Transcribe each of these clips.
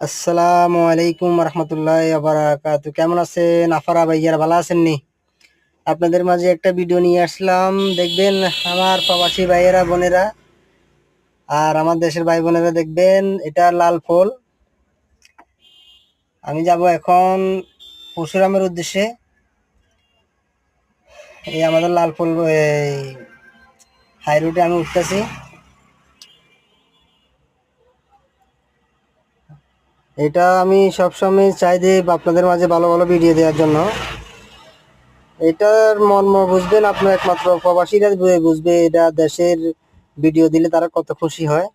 আসসালামু আলাইকুম রহমতুল্লাহ বারাকাতু। কেমন আছেন আফারা ভাইয়ারা, ভালো আছেন নি? আপনাদের মাঝে একটা ভিডিও নিয়ে আসলাম। দেখবেন আমার প্রবাসী ভাইয়েরা বোনেরা আর আমার দেশের ভাই বোনেরা, দেখবেন এটা লাল ফুল। আমি যাব এখন পরশুরামের উদ্দেশ্যে। এই আমাদের লাল ফুল হাই রোডে আমি উঠতেছি। এটা আমি সবসময় চাই যে আপনাদের মাঝে ভালো ভালো ভিডিও দেওয়ার জন্য। এটার মর্ম বুঝবেন আপনার, একমাত্র প্রবাসীরা বুঝবে। এটা দেশের ভিডিও দিলে তারা কত খুশি হয়।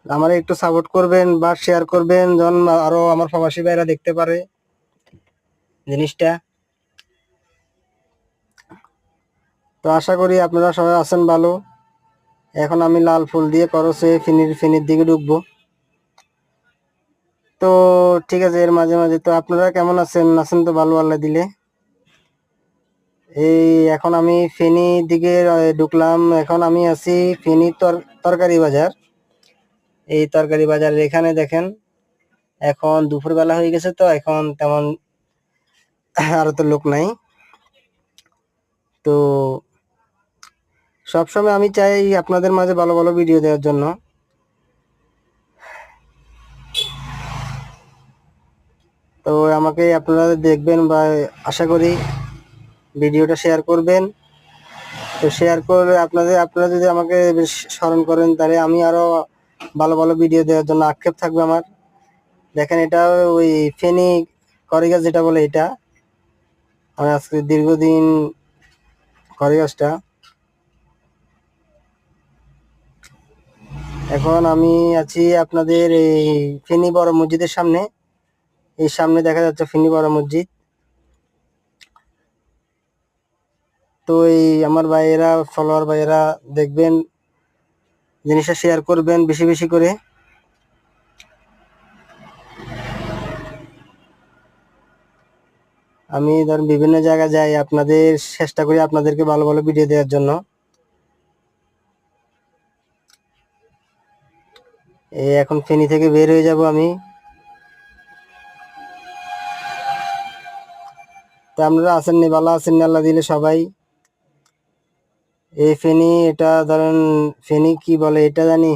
আমার একটু সাপোর্ট করবেন বা শেয়ার করবেন, যেন আরো আমার প্রবাসী ভাইরা দেখতে পারে জিনিসটা। তো আশা করি আপনারা সবাই আছেন ভালো। এখন আমি লাল ফুল দিয়ে করছে ফিনির দিকে ঢুকবো। তো ঠিক আছে, এর মাঝে মাঝে তো আপনারা কেমন আছেন? আছেন তো ভালো, আল্লাহ দিলে। এই এখন আমি ফেনীর দিকে ঢুকলাম। এখন আমি আছি ফেনী তরকারি বাজার। এই তরকারি বাজারের এখানে দেখেন, এখন দুপুর বেলা হয়ে গেছে, তো এখন তেমন আরো তো লোক নাই। তো সবসময় আমি চাই আপনাদের মাঝে ভালো ভালো ভিডিও দেওয়ার জন্য। তো আমাকে আপনারা দেখবেন বা আশা করি ভিডিওটা শেয়ার করবেন। তো শেয়ার করে আপনারা যদি আমাকে বেশ স্মরণ করেন, তাহলে আমি আরো ভালো ভালো ভিডিও দেওয়ার জন্য আক্ষেপ থাকবে আমার। দেখেন, এটা ওই ফেনী করিগাছ যেটা বলে, এটা আমি আজকে দীর্ঘদিন করিগাছটা। এখন আমি আছি আপনাদের এই ফেনী বড় মসজিদের সামনে। এই সামনে দেখা যাচ্ছে ফেনী বড় মসজিদ। তো এই আমার ভাইয়েরা, ফলোয়ার ভাইয়েরা দেখবেন, জিনিসটা শেয়ার করবেন বেশি বেশি করে। আমি ধর বিভিন্ন জায়গায় যাই, আপনাদের চেষ্টা করি আপনাদেরকে ভালো ভালো ভিডিও দেওয়ার জন্য। এই এখন ফেনী থেকে বের হয়ে যাব আমি। তো আপনারা আছেন নি, ভালো আছেন নি আল্লাহ দিলে সবাই? এই ফেনী, এটা ধরেন ফেনী কি বলে এটা জানি,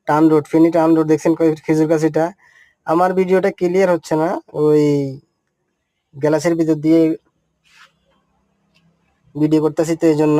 town road, Feni town road দেখছেন খেজুর গাছ। এটা আমার ভিডিওটা ক্লিয়ার হচ্ছে না, ওই গ্যালাসের ভিতর দিয়ে ভিডিও করতেছি, তো এই জন্য।